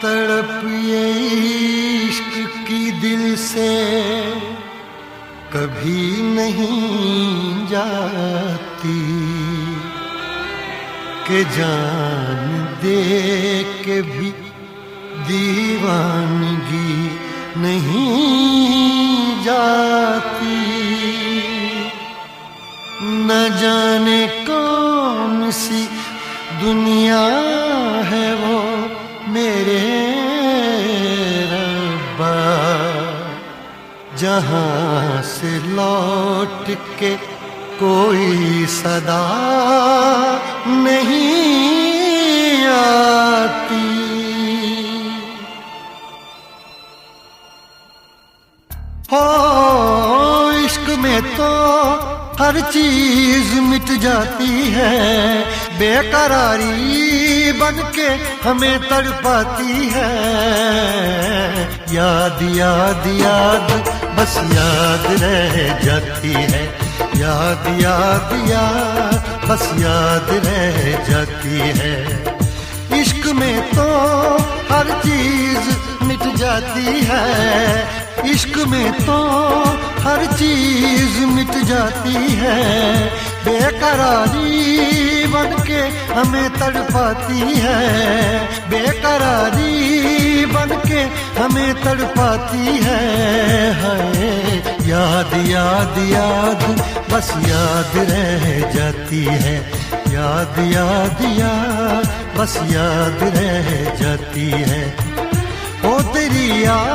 तड़प ये इश्क की दिल से कभी नहीं जाती कि जान दे के भी दीवानगी नहीं जाती। न जाने कौन सी दुनिया है वो मेरे रब्बा, जहाँ से लौट के कोई सदा नहीं आती। हो इश्क में तो हर चीज मिट जाती है, बेकरारी बनके हमें तड़पाती है। याद याद याद बस याद रह जाती है, याद याद याद बस याद रह जाती है। इश्क में तो हर चीज मिट जाती है, इश्क में तो हर चीज मिट जाती है। बेकरारी बनके हमें तड़पाती है, बेकरारी बनके हमें तड़पाती है। याद याद याद बस याद रह जाती है, याद याद याद बस याद रह जाती है। ओ तेरी याद,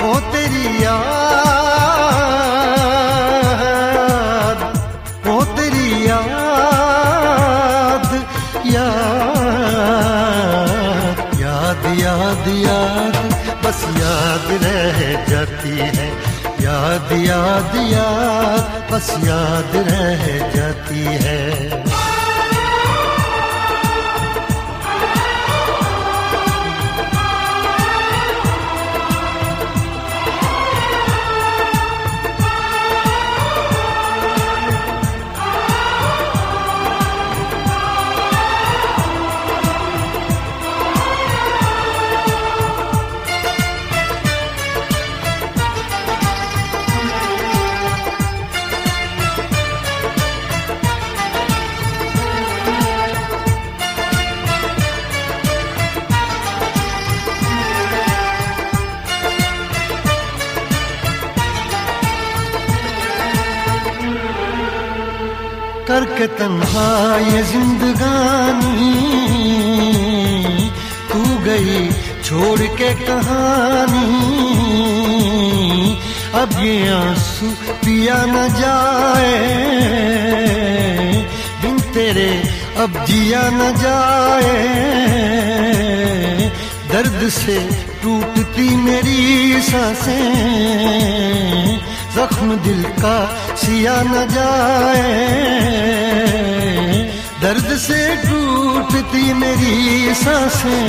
ओ तेरी याद, ओ तेरी याद, याद याद याद याद बस याद रह जाती है, याद याद याद बस याद रह जाती है। करके तन्हा ये जिंदगानी तू गई छोड़ के कहानी। अब ये आंसू पिया न जाए बिन तेरे, अब जिया न जाए। दर्द से टूटती मेरी सांसें, जख्म दिल का सिया न जाए। दर्द से टूटती मेरी सांसें,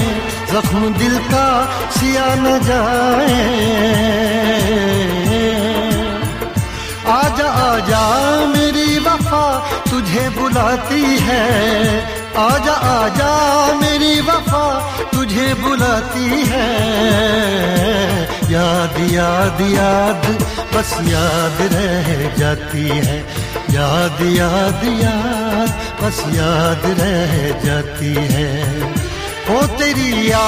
जख्म दिल का सिया न जाए। आजा आजा मेरी वफा तुझे बुलाती है, आजा आजा मेरी वफा तुझे बुलाती है। याद याद याद बस याद रह जाती है, याद याद याद बस याद रह जाती है। ओ तेरी याद,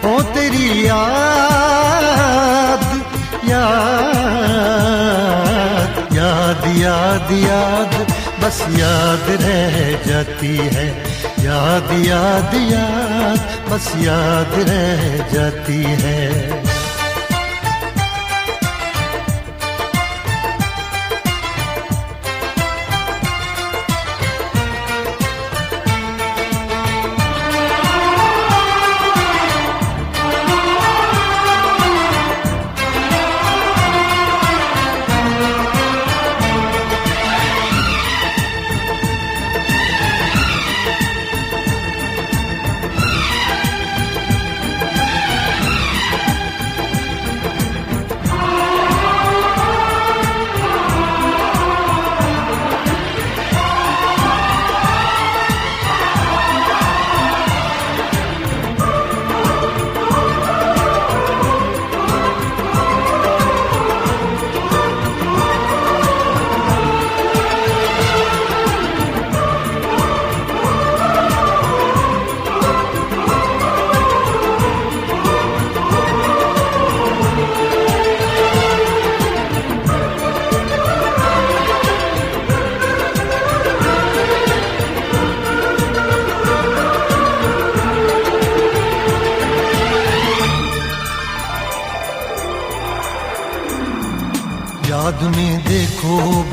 ओ तेरी याद, याद याद याद याद बस याद रह जाती है, याद याद याद बस याद रह जाती है।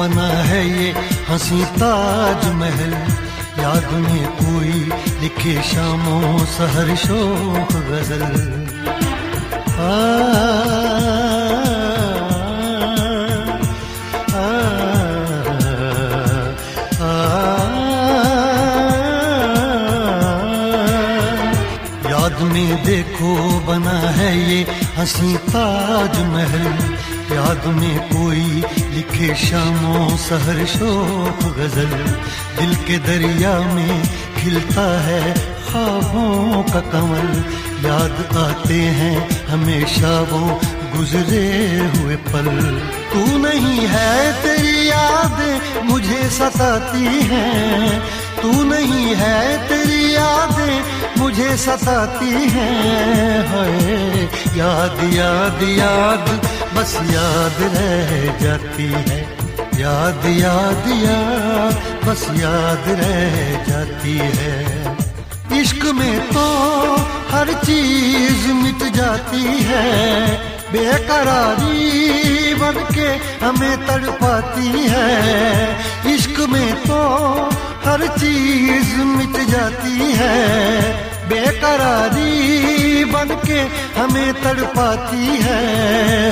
बना है ये हंसी ताजमहल, याद में कोई लिखे शामों सहर शोख गजल। आ, आ, आ, याद में देखो बना है ये हंसी ताजमहल, याद में कोई लिखे शामों सहर शोक गजल। दिल के दरिया में खिलता है ख्वाबों का कमल, याद आते हैं हमेशा वो गुजरे हुए पल। तू नहीं है तेरी यादें मुझे सताती हैं, तू नहीं है तेरी यादें मुझे सताती हैं। हाय याद याद याद बस याद रह जाती है, याद याद याद बस याद रह जाती है। इश्क में तो हर चीज मिट जाती है, बेकरारी बन के हमें तड़पाती है। इश्क में तो हर चीज मिट जाती है, बेकरारी बन के हमें तड़पाती है।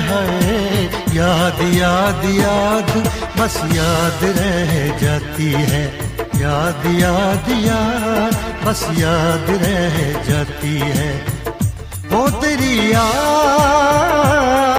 हाय याद याद याद बस याद रह जाती है, याद याद याद बस याद रह जाती है। वो तेरी याद